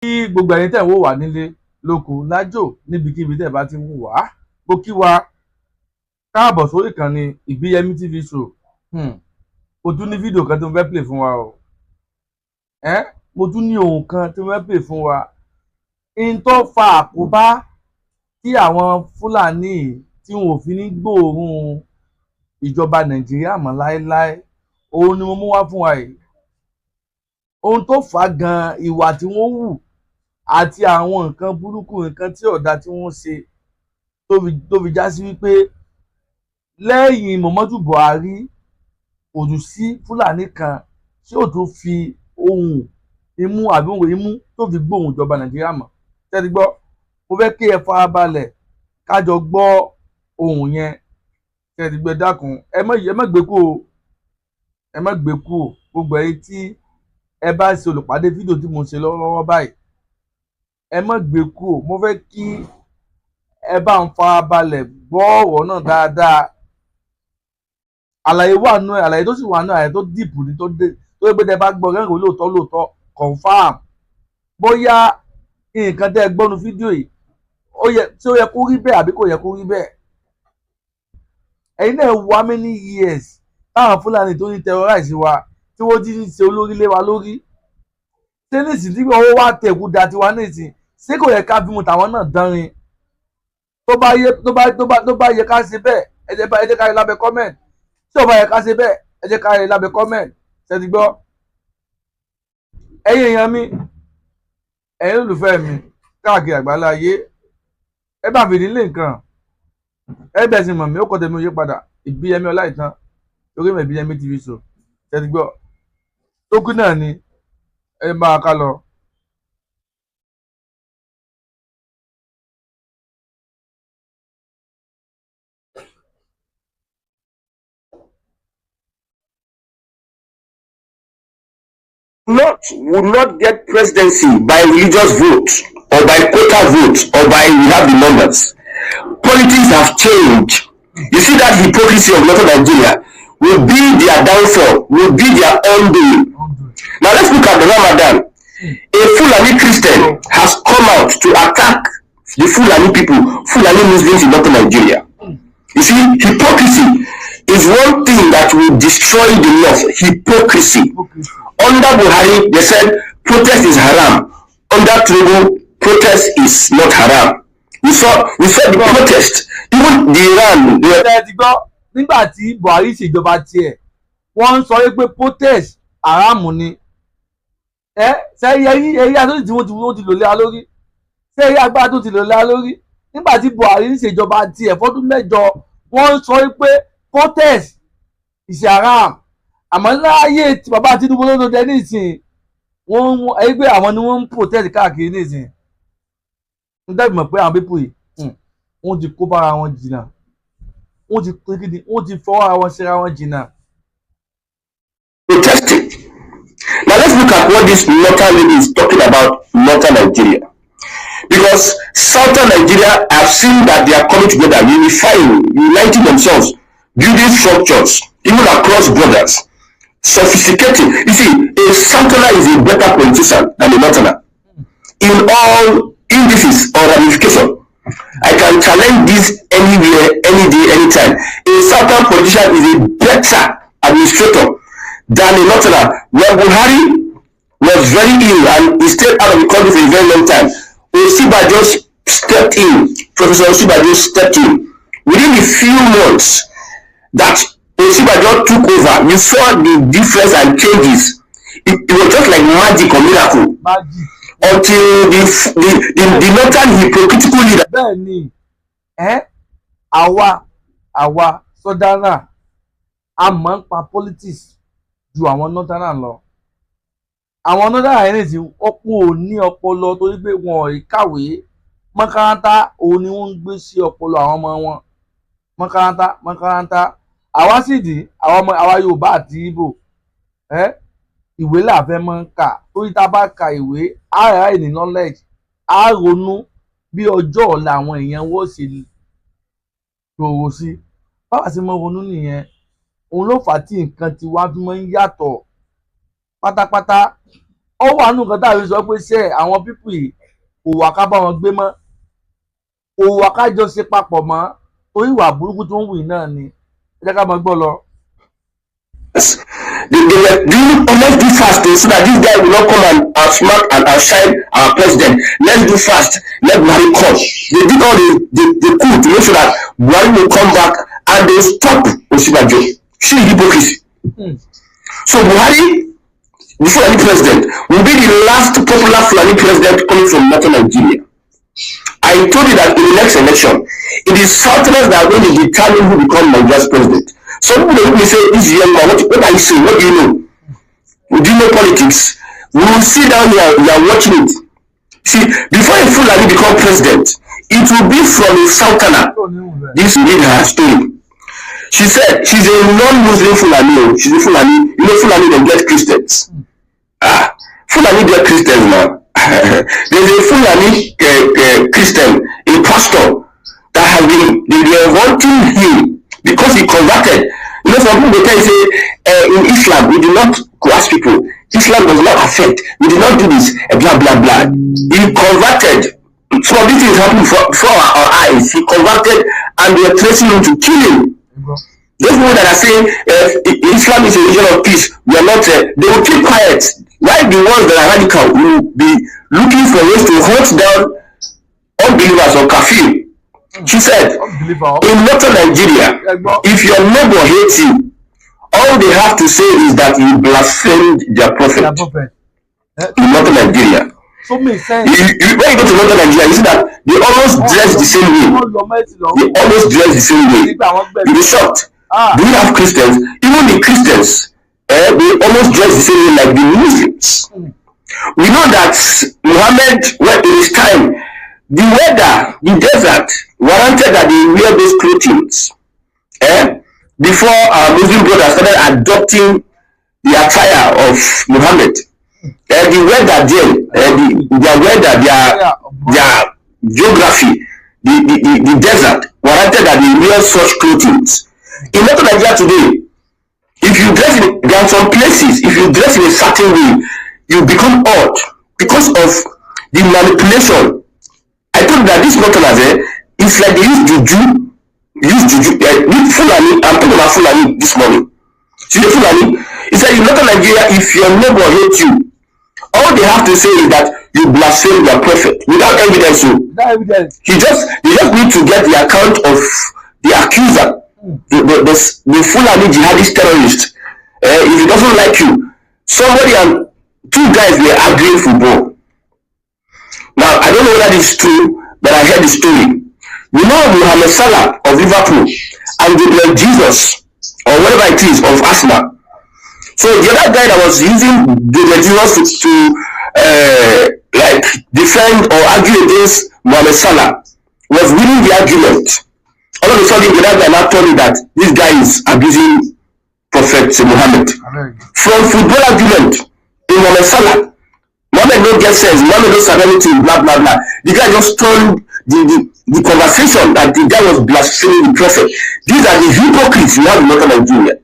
kí gbogbo ẹ̀yin tẹ́ ń wò wá nílé lóko lájò níbikíbi tẹ́ bá ti ń wò wá mo kí wa káàbọ̀ sórí ìkànnì Ìbíyẹmí TV show. Mo tún ní fídíò kan tí mo fẹ́ play fún wa o. Mo tún ní ohun kan tí mo fẹ́ play fún wa. In tó fa àkóbá tí àwọn Fúlàní tí wọn ò fi ní gbóòórùn ìjọba Nàìjíríà mọ́ láéláé, òun ni mo mú wá fún wa yìí. Ohun tó fà á gan, ìwà tí wọ́n hù àti àwọn nǹkan burúkú, nǹkan tí ọ̀dà tí wọ́n ṣe tó fi já sí wípé lẹ́yìn Muhammadu Buhari kò tún sí Fúlàní kan tí ò tún fi ohun imú àbí ohun imú tó fi gbóhùn ìjọba Nàìjíríà mọ́. Tẹ́tí gbọ́, mo fẹ́ kí ẹ farabalẹ̀ kájọ gbọ́ ohun yẹn. Tẹ́tí gbé dákun, ẹ má gbé kú o, ẹ má gbé kú o. Gbogbo ẹ̀yin tí ẹ bá ṣe olùpàdé fídíò tí mo ṣe lọ́wọ́ báyìí, ẹ má gbé kú o. Mo fẹ́ kí ẹ bá ń farabalẹ̀ gbọ́ ọ̀rọ̀ náà dáadáa. Àlàyé wà nù ẹ̀, àlàyé tó sì wà nù àlàyé tó dìpù ní tó yẹ pé tẹ́ bá gbọ́ rẹ́rìn lóòótọ́ confam bóyá nǹkan tẹ́ ẹ gbọ́nu fídíò yìí tí ó yẹ kó rí bẹ́ẹ̀ àbí kò yẹ kó rí bẹ́ẹ̀. Ẹ̀yin náà wá many years táwọn Fúlàní tó ní terrorize wa tí wọ́n ti ń ṣe olórí lé wa lórí. Ṣé nísìnyí tí owó wa tẹ̀kú da tiwa nísìnyí, ṣé kò yẹ ká fi mu tàwọn náà dánrin? Tó bá yẹ ká ṣe bẹ́ẹ̀, ẹ jẹ́ ká rí lábẹ́ comment. Tí ò bá yẹ ká ṣe bẹ́ẹ̀, ẹ jẹ́ ká rí lábẹ́ comment. Ṣé ti gbọ́? Ẹ̀yin èèyàn mi, ẹ̀yin olùfẹ́ mi káàkiri àgbáńlá ayé, ẹ bá fìdí lé nǹkan, ẹ bẹ̀ sí mọ̀ mí, ó kọ́ tẹ̀mí òye padà Ìbíyẹmí Ọláìtàn lórí mi Ìbíyẹmí TV show. Ṣé ti gbọ́? Tó kú náà ni ẹ máa ká lọ. Would not get presidency by religious vote or by quota vote or by we have the numbers. Politics have changed. You see that hypocrisy of Northern Nigeria will be their downfall, will be their undoing. Now let's look at the Ramadan. A Fulani Christian has come out to attack the Fulani people, Fulani Muslims in Northern Nigeria. You see, hypocrisy is one thing that will destroy the North. Hypocrisy. Under Buhari, they said protest is haram. Under Tinubu, protest is not haram. We saw the protest. Even the Iran. Nígbà tí Buhari ṣèjọba tiẹ̀, wọ́n ń sọ pé protest haram ni. Ṣé ẹ̀rí àtúntì tí wọ́n ti lò lé wa lórí? Ṣé ẹ̀rí agbára tó ti lò lé wa lórí? Nígbà tí Buhari ṣèjọba tiẹ̀ fọ́dún 8, wọ́n ń sọ pé protest is haram. Àmọ́ láyé tí bàbá Tinubu ló dé nísìnyí, wọ́n pé àwọn ni wọ́n ń protest káàkiri nísìnyí. Ń dẹ́bi mọ̀ pé àwọn pípò yìí wọ́n ti kó bára wọn jìnnà, wọ́n ti fọwọ́ ara wọn ṣera wọn jìnnà. Protesting. Now let's look at what this northern lady is talking about, northern Nigeria. Because southern Nigeria, I've seen that they are coming together, uniting themselves, building structures, even across borders, sophisticating. You see, a southerner is a better politician than a northerner in all indices or ramification. I can challenge this anywhere, any day, anytime. A southern politician is a better administrator than a northerner. When Buhari was very ill and he stayed out of the country for a very long time, Osibajo stepped in. Professor Osibajo stepped in. Within a few months that Osibajo took over, you saw the difference and changes. It was just like magic or miracle. Until the northern hypocritical leader. Bẹ́ẹ̀ni, àwa Sọ́dánà a máa ń pa politics ju àwọn Northernà lọ. Àwọn Northernà yẹn nìsí ọ̀pọ̀ ò ní ọpọlọ torí pé wọn ò kàwé. Mọ́kàrántà òun ni wọ́n ń gbé sí ọpọlọ àwọn ọmọ wọn. Mọ́kàrántà. Àwa sì dì àwa Yorùbá àti Ìgbò. Ìwé là fẹ́ máa ń kà. Torí tá a bá ka ìwé, a rà ní knowledge, a ronú bí ọjọ́ ọ̀la àwọn èèyàn wọ́n ṣe gbòòrò sí. Báwa ṣe máa ronú nìyẹn. Òun ló fà á tí nǹkan tiwa fi máa ń yàtọ̀ pátápátá. ó wà nù kan táwọn sọ pé ṣé àwọn pípù yìí kò wà ká bá wọn gbé mọ́, kò wà ká jọ ṣe papọ̀ mọ́, torí ìwà burúkú tó ń wù yìí náà ni. Ẹ jẹ́ ká máa gbọ́ lọ. They were doing, oh, let's do fast so that this guy will not come and smack and outshine our president. Let's do fast. Let Buhari come. They did all they could to make sure that Buhari will come back and they stop Osinbajo. See hypocrisy. So Buhari, the Fulani president, will be the last popular Fulani president coming from northern Nigeria. I told you that in the next election, it is Southerners that are going to determine who becomes Nigeria's president. Some people will say, this young man, what are you saying? What do you know? Do you know politics? We will sit down here, we are watching it. See, before a Fulani become president, it will be from a Southerner. This will be her story. She said she's a non-Muslim Fulani. She's a Fulani. You know, Fulani, they get Christians. Fulani get Christians now. There's a Fulani Christian, a pastor, that have been, they are wanting him because he converted. You know, some people tell you, say, in Islam, we do not coerce people. Islam does not affect. We do not do this, blah, blah, blah. He converted. Some of these things happened before our eyes. He converted and they are tracing him to kill him. Those people that are saying Islam is a religion of peace, we are not, they will keep quiet. While the ones that are radical will be looking for ways to hunt down unbelievers or kafir. She said, in northern Nigeria, if your neighbor hates you, all they have to say is that you blasphemed their prophet. In northern Nigeria. So makes sense. When you go to northern Nigeria, you see that they almost dress the same way. They almost dress the same way. You'll be shocked. Do you have Christians? Even the Christians, they almost dress the same way like the Muslims. We know that Muhammad, when in his time, the weather, the desert, warranted that they wear those clothing. Before our Muslim brothers started adopting the attire of Muhammad. The weather there, their weather, their geography, the desert warranted that they wear such clothing. In northern Nigeria today, if you dress in, there are some places, if you dress in a certain way, you become odd because of the manipulation. I told you that this northerners, it's like they use juju, with Fulani. I'm talking about Fulani this morning. See the Fulani? It's like in northern Nigeria, if your neighbor hates you, all they have to say is that you blaspheme their prophet without evidence. So you just need to get the account of the accuser, the Fulani jihadist terrorist. If he doesn't like you, somebody and two guys were arguing football. Now I don't know whether this is true, but I heard the story. You know Mohamed Salah of Liverpool and the Jesus or whatever it is of Arsenal. So the other guy that was using the Jesus to like defend or argue against Mohamed Salah was winning the argument. All of a sudden, the other guy now told me that this guy is abusing Prophet Muhammad. From football argument in Mohamed Salah, Mohamed no get sense, Mohamed no said anything, blah blah blah. The guy just turned the conversation that the guy was blaspheming the prophet. These are the hypocrites we have in northern Nigeria.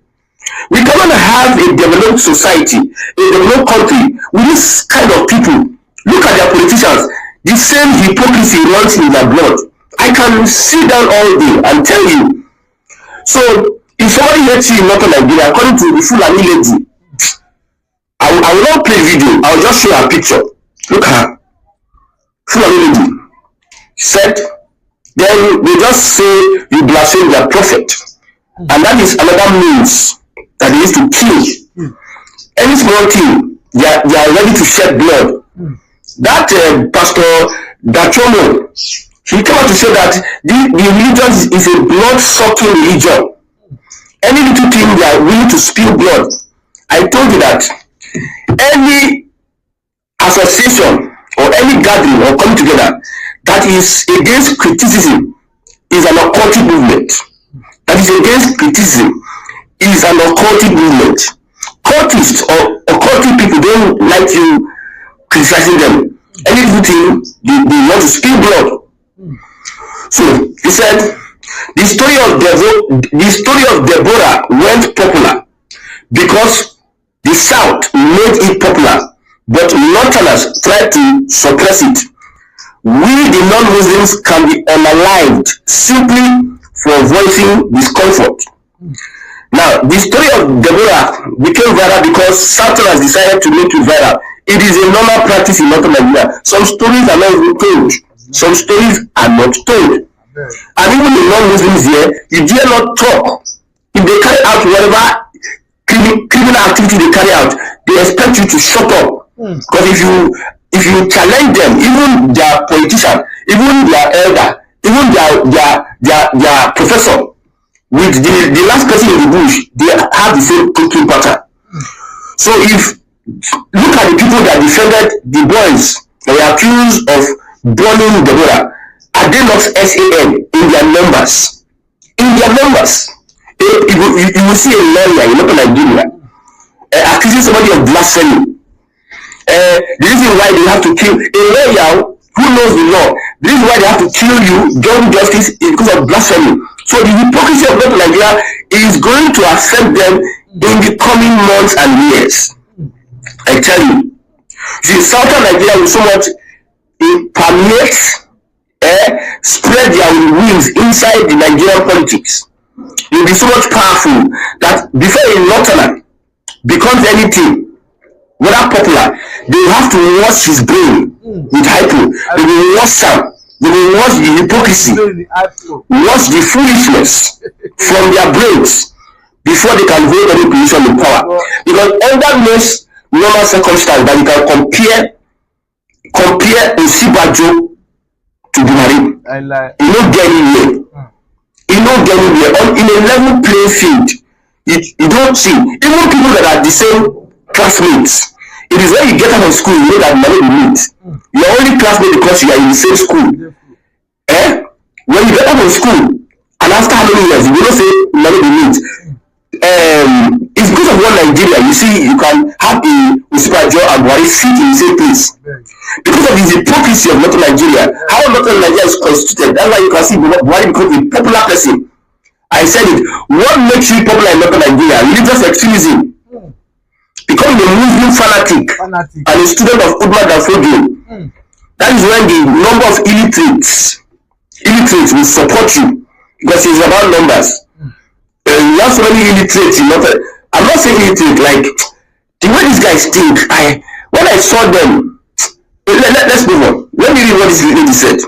We cannot have a developed society, a developed country with this kind of people. Look at their politicians. The same hypocrisy runs in their blood. I can sit down all day and tell you. So, if somebody hates you in northern Nigeria, according to the Fulani lady, I will not play video. I will just show her a picture. Look at her. Fulani lady said, then they just say you blaspheme their prophet. And that is another means that they used to kill. Any small thing, they are ready to shed blood. That Pastor Dachomo, he came out to say that the religion is a blood-sucking religion. Any little thing, they are willing to spill blood. I told you that any association or any gathering or coming together that is against criticism is an occultic movement. That is against criticism is an occultic movement. Cultists or occultic people don't like you criticizing them. Any little thing, they want to spill blood. So he said the story of Deborah went popular because the South made it popular but Northerners try to suppress it. We, the non-Muslims, can be unalived simply for voicing discomfort. Now, the story of Deborah became viral because Southerners decided to make it viral. It is a normal practice in Northern Nigeria. Some stories are not even told. Some stories are not told. And even the non-Muslims here, you dare not talk. If they carry out whatever criminal activity they carry out, they expect you to shut up. Because if you challenge them, even their politician, even their elder, even their professor, with the last person in the bush, they have the same cooking pattern. So if look at the people that defended the boys that were accused of burning Deborah, are they not SAN in their numbers? In their numbers. You will see a lawyer in local Nigeria accusing somebody of blasphemy. The reason why they have to kill a lawyer who knows the law, the reason why they have to kill you, give justice, is because of blasphemy. So the hypocrisy of local Nigeria is going to affect them in the coming months and years. I tell you. See, Southern Nigeria will so much permeate, spread their wings inside the Nigerian politics. It will be so much powerful that before a Northerner becomes anything, whether popular, they will have to wash his brain with hypo. They will wash Sam. They will wash the hypocrisy, wash the foolishness from their brains before they can hold any position in power. Because under most normal circumstances that you can compare Osibajo to Buhari, you don't get anywhere. You don't get anywhere. In a level playing field, you don't see even people that are the same classmates. It is when you get out of school, you know that money will meet. You are only classmates because you are in the same school. When you get out of school, and after how many years, you will not say money will meet. It's because of one Nigeria. You see, you can have a Osibajo and Buhari sit in the same place. Because of the hypocrisy of Northern Nigeria, how Northern Nigeria is constituted, that's why you can see Buhari becomes a popular person. I said it. What makes you popular in Northern Nigeria? Religious extremism. Becoming a Muslim fanatic and a student of Udma Danfodio. That is when the number of illiterates will support you, because it's about numbers. You have so many illiterates in Northern. I'm not saying illiterate, like the way these guys think. When I saw them, let's move on. Let me read what this lady said.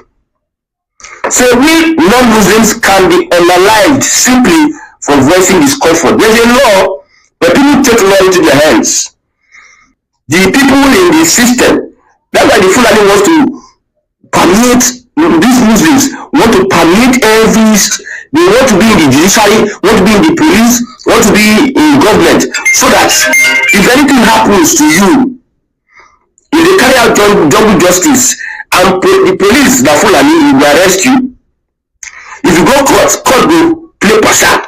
So we non-Muslims can be unalived simply for voicing discomfort. There's a law, but people take law into their hands. The people in the system, that's why the Fulani wants to permeate, these Muslims want to permeate they want to be in the judiciary, want to be in the police, want to be in government, so that if anything happens to you, if they carry out double justice, and the police, the Fulani, will arrest you. If you go court will play pasha.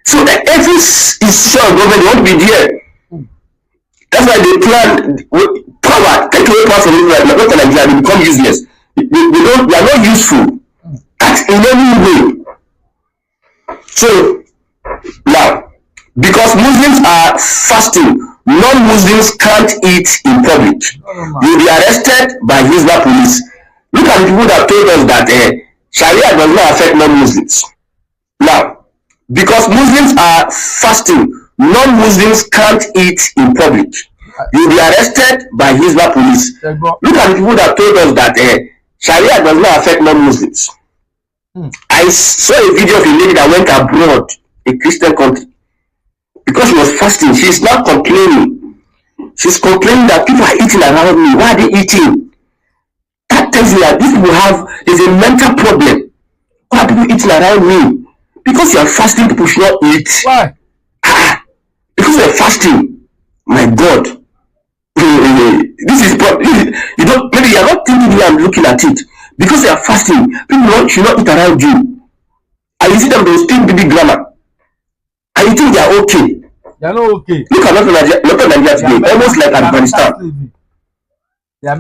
So every institution of government, they want to be there. That's why they plan power, take away power from Nigeria, they become useless. They are not useful in any way. So now, because Muslims are fasting, non-Muslims can't eat in public. You'll be arrested by Hizbah police. Look at the people that told us that Sharia does not affect non-Muslims. Now, because Muslims are fasting, non-Muslims can't eat in public. You'll be arrested by Hizbah police. Look at the people that told us that Sharia does not affect non-Muslims. I saw a video of a lady that went abroad, a Christian country, because she was fasting. She's not complaining. She's complaining that people are eating around me. Why are they eating? That tells you that these people there's a mental problem. Why are people eating around me? Because you are fasting, people should not eat. Why? Because you are fasting. My God. This is you don't, maybe you are not thinking here and looking at it. Because you are fasting, people should not eat around you. And you see them, they speak baby grammar. And you think they are okay. They are not okay. Look at Nigeria today, almost like Afghanistan.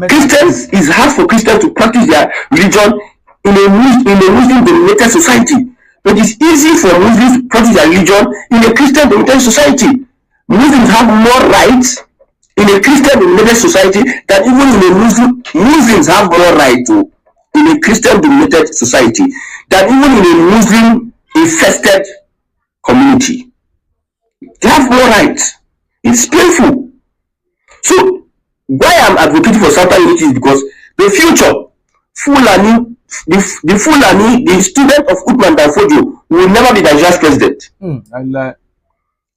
Christians, it's hard for Christians to practice their religion in a Muslim-dominated society. But it's easy for Muslims to practice their religion in a Christian-dominated society. Muslims have more rights in a Christian dominated society, that even in a Muslims have more right to, in a Christian dominated society, that even in a Muslim infested community, they have more rights. It's painful. So why I'm advocating for Southern unity is because the future Fulani, the Fulani, the student of Uthman Danfodio will never be Nigeria's president.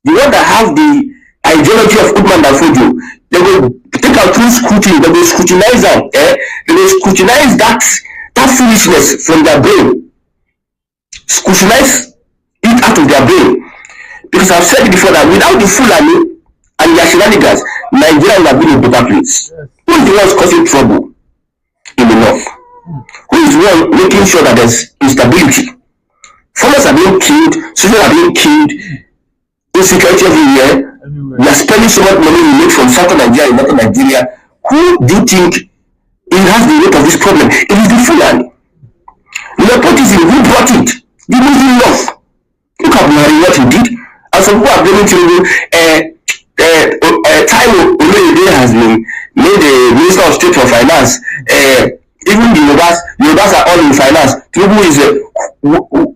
The one that have the ideology of Uthman Danfodio, they will take out through scrutiny, they will scrutinize them, they will scrutinize that foolishness from their brain, scrutinize it out of their brain. Because I've said it before that without the Fulani and their shenanigans, Nigeria would have been a better place. Yes. Who is the one causing trouble in the north? Who is the one making sure that there's instability? Farmers are being killed, children are being killed, insecurity everywhere. We are spending so much money we make from Southern Nigeria and Northern Nigeria. Who do you think has the root of this problem? It is the Fulani. Nepotism, who brought it? The Muslim North. Look at what he did. And some people are blaming Tinubu. Taiwo Oluyede has been made a Minister of State for Finance. Even the Yorubas are all in finance. Tinubu is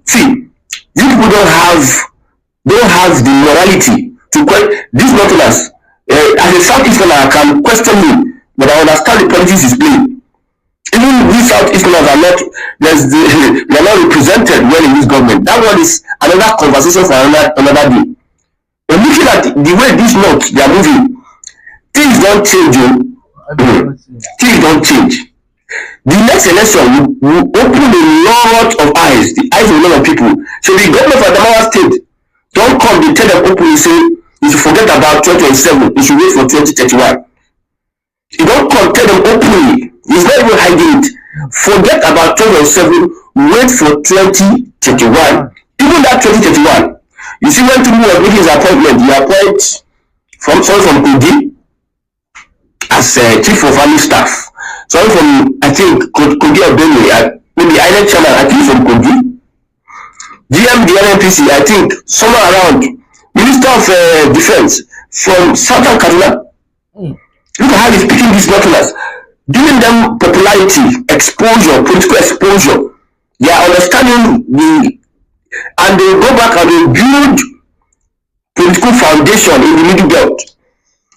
see, these people don't have the morality to question these Northerners. As a Southeasterner, I can question me, but I understand the politics is playing. Even we Southeasterners are not they are not represented well in this government. That one is another conversation for another day. But looking at the way these North they are moving, things don't change. Things don't change. The next election will open a lot of eyes, the eyes of a lot of people. So the government of Adamawa State don't come, they tell them openly, say you should forget about 2027, you should wait for 2031. You don't come, tell them openly, it's not even hiding it. Forget about 2027, wait for 2031. Even that 2031, you see when people were making his appointment, he appoints from Kogi as chief of army staff. Someone from, I think, Kogi or Benue, maybe Island Chairman, I think from Kogi. GM, the NNPC, I think, somewhere around. Minister of Defense from Southern Kaduna. Look at how he's picking these Northerners. Giving them popularity, exposure, political exposure. They are understanding and they go back and they build political foundation in the Middle Belt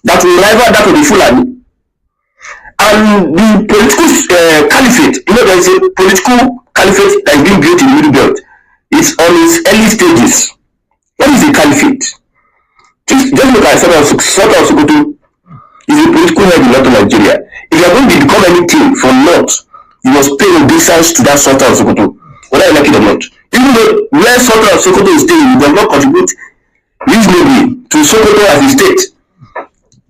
that will rival that of the Fulani. And the political caliphate, there is a political caliphate that is being built in the Middle Belt. It's on its early stages. What is a caliphate? Just look at Sultan of Sokoto is a political head in Northern Nigeria. If you are going to become anything from North, you must pay obeisance to that Sultan of Sokoto, whether you like it or not. Even though where Sultan of Sokoto is staying, he does not contribute reasonably to Sokoto as a state.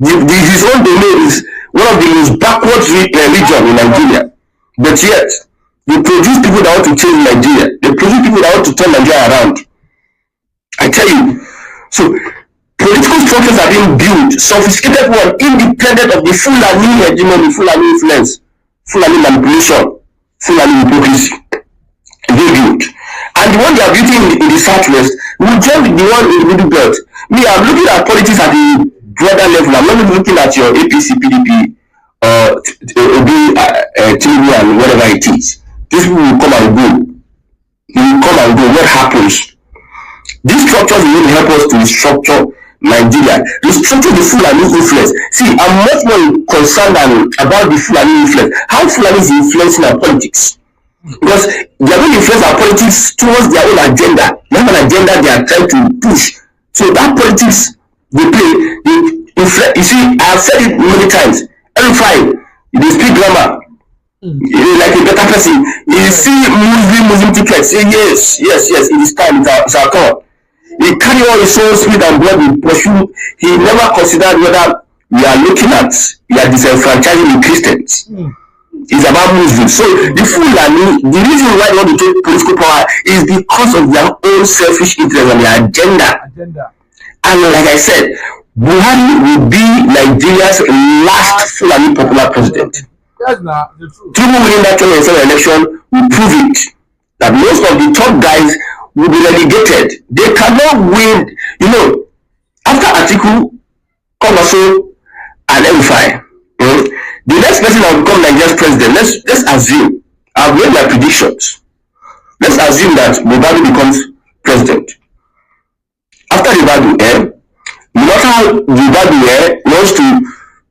His own domain is one of the most backward region in Nigeria. But yet, they produce people that want to change Nigeria. They produce people that want to turn Nigeria around. I tell you. So, political structures are being built, sophisticated one, independent of the Fulani hegemony, Fulani influence, Fulani manipulation, Fulani hypocrisy. They built. And the one they are building in the southwest will join the one in the Middle Belt. Me, I'm looking at politics at the broader level. I'm not looking at your APC, PDP, Tinubu, and whatever it is. These people will come and go. They will come and go. What happens? These structures will help us to restructure Nigeria. Restructure the Fulani influence. See, I'm much more concerned about the Fulani influence. How Fulani is influencing our politics. Because they are going to influence our politics towards their own agenda. They have an agenda they are trying to push. So that politics they play, you see, I have said it many times. Every time they speak grammar, like a better person. You see Muslim tickets, say yes, it is time, it's our turn. He carry all his soul, spirit, and blood in pursue. He never considered whether we are disenfranchising the Christians. It's about Muslims. So the Fulani, the reason why they want to take political power is because of their own selfish interest and their agenda. And like I said, Buhari will be Nigeria's last Fulani popular president. That's not the truth. Tinubu winning that 2027 election will prove it. That most of the top guys will be relegated. They cannot win. After Atiku, Komaso, and El-Rufai. The next person that will become Nigeria's president, let's assume, I've made my predictions. Let's assume that Buhari becomes president. After Buhari, no matter how Buhari wants to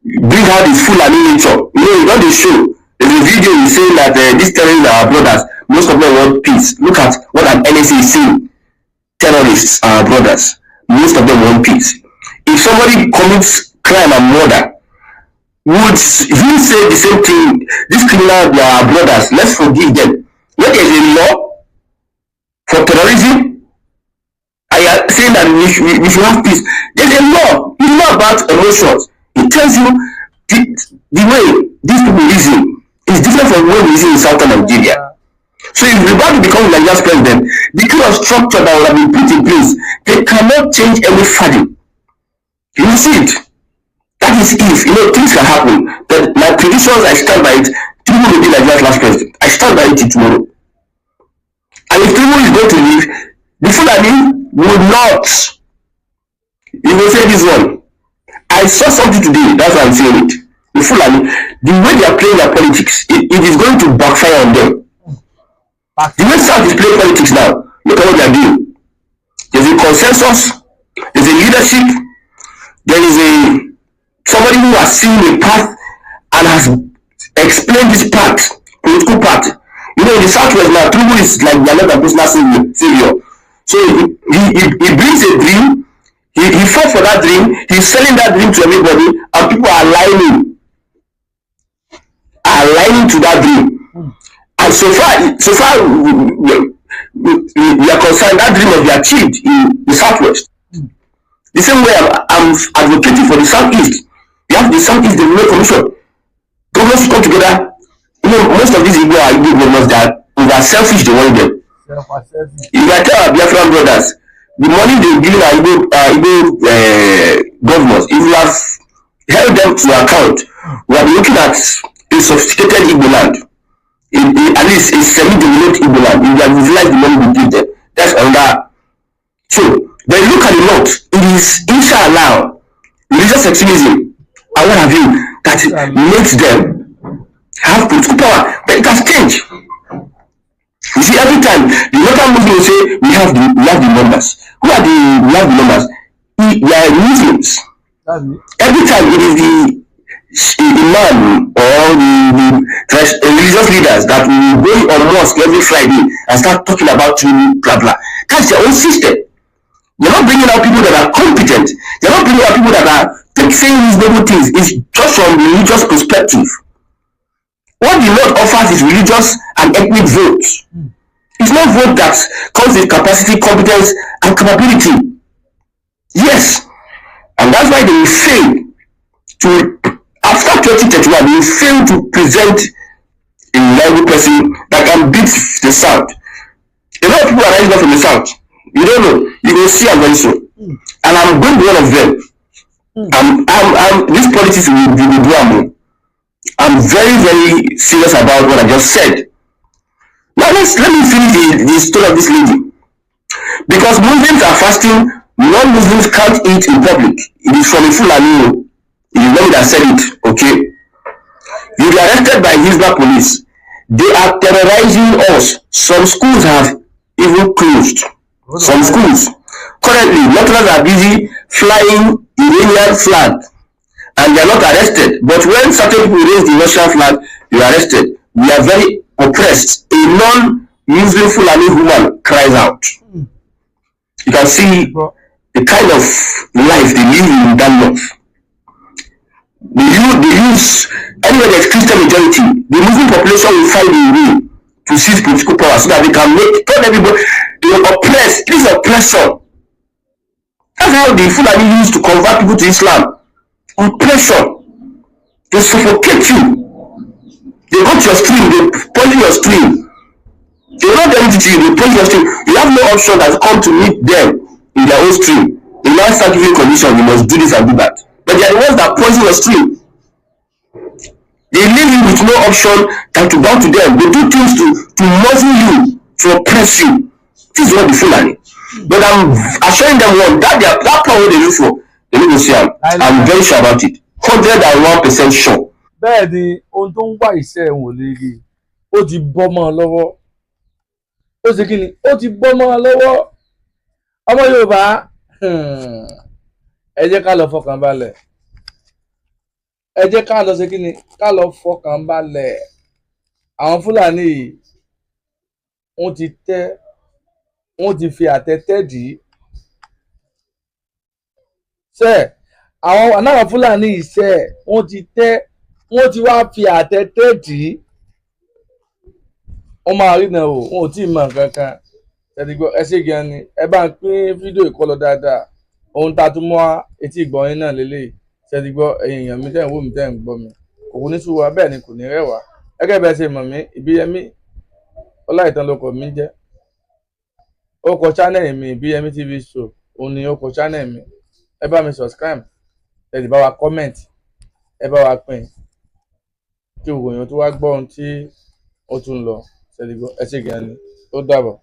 bring out his Fulani nature, you know, the show, there's a video saying that these terrorists are our brothers, most of them want peace. Look at what an NSA is saying. Terrorists are our brothers, most of them want peace. If somebody commits crime and murder, would he say the same thing? These criminals, they are our brothers, let's forgive them. When there is a law for terrorism, I am saying that we should have peace. There's a law. It's not about emotions. It tells you the way these people reason is different from the way we reason in southern Nigeria. So if Buhari becomes Nigeria's president, the kind of structure that will have been put in place, they cannot change any further. You will see it. That is if, things can happen. But my predictions, I stand by it. Tinubu will be Nigeria's last president. I stand by it tomorrow. And if Tinubu is going to leave, the Fulani will not. You will say this one. I saw something today, that's why I'm saying it. The Fulani, the way they are playing their politics, it is going to backfire on them. The way South is playing politics now, look at what they are doing. There's a consensus, there's a leadership, there is somebody who has seen a path and has explained this path, political path. In the Southwest now, Tinubu is like the another personal savior. So he brings a dream, he fought for that dream, he's selling that dream to everybody, and people are aligning to that dream. And so far we are concerned that dream must be achieved in the Southwest. The same way I'm advocating for the Southeast. You have the Southeast Development Commission. Governments should come together. Most of these Igbo are Igbo governments that are selfish, they want them. If I tell our Biafran brothers, the money they give our Igbo governments, if you have held them to account, we are looking at a sophisticated Igbo land. At least a semi-developed Igbo land. If you have utilized the money we give them, that's another. So, they look at the lot. It is inshallah religious extremism and what have you that makes them have political power. But it has changed. You see, every time the local Muslims say we have the numbers. Who are we have the numbers? We are Muslims. Every time it is the imam or the religious leaders that will go on mosque every Friday and start talking about blah blah. That's their own system. You're not bringing out people that are competent. You're not bringing out people that are saying reasonable things. It's just from religious perspective. What the Lord offers is religious and ethnic votes. It's not vote that comes with capacity, competence, and capability. Yes. And that's why they will fail to, after 2031, they will fail to present a reliable person that can beat the South. A lot of people are rising up from the South. You don't know. You will see I'm very soon. And I'm going to be one of them. This politics will do. I'm very, very serious about what I just said. Now let me finish the story of this lady. Because Muslims are fasting, non-Muslims can't eat in public. It is from a Fulani. It is not me that said it, okay? You be arrested by Hizbah police. They are terrorizing us. Some schools have even closed. Some schools. Currently, Northerners are busy flying Iranian flag and they are not arrested. But when certain people raise the Russian flag, they are arrested. We are very oppressed. A non-Muslim Fulani woman cries out. You can see the kind of life they live in that north. They use, anywhere there's Christian majority, the Muslim population will find a way to seize political power so that they can tell everybody they are oppressed. This is oppression. That's how the Fulani used to convert people to Islam. Oppression. They suffocate you. They go to your stream, they poison your stream. They will not do anything to you, they poison your stream. You have no option that come to meet them in their own stream. They now start giving conditions, you must do this and do that. But they are the ones that poison your stream. They leave you with no option than to bow to them. They do things to muzzle you, to oppress you. This is what the Fulani. But I'm assuring them one that power they look for, they need to see. I'm very sure about it. 101% sure. bẹ́ẹ̀ ni ohun tó ń wá iṣẹ́ wọn ò lè rí ó ti bọ́ mọ́ ọ lọ́wọ́ ó ṣe kí ni ó ti bọ́ mọ́ ọ lọ́wọ́ ọmọ Yorùbá ẹ jẹ́ ká lọ fọkàn balẹ̀ ẹ jẹ́ ká lọ ṣe kí ni ká lọ fọkàn balẹ̀ àwọn Fúlàní yìí wọ́n ti fi àtẹ́tẹ́ dì í ṣe àwọn Fúlàní yìí ṣe wọ́n ti wá fi àtẹ́tẹ́ dì í wọ́n máa rí náà o wọn ò tí ì mọ nǹkan kan ẹ̀dìgbọ́ ẹ ṣe gan ni ẹ bá ń pín fídíò ìkọlọ dáadáa ohun tá a tún mọ́ etí ìgbọ̀nyín náà lélẹ́yìí ṣẹ́dìgbọ́ ẹ̀yin èèyàn mi tẹ́ ń wò mí tẹ́ ń gbọ́ mi kò kú ní sú wa bẹ́ẹ̀ ni kò ní rẹwà gẹ́gẹ́ bẹ́ẹ̀ ṣe mọ̀ mí Ìbíyẹmí Ọláìtàn lóko mi jẹ́ orúkọ channel mi Ìbíyẹmí TV show òun ni orúkọ channel mi ẹ bá mi subscribe ẹ sì bá wa comment ẹ bá wa pín kí òwòyàn tó wá gbọ́ ohun tí ó tún lọ ṣẹ́dìgbọ́ ẹ ṣe gan ni ó dàbọ̀.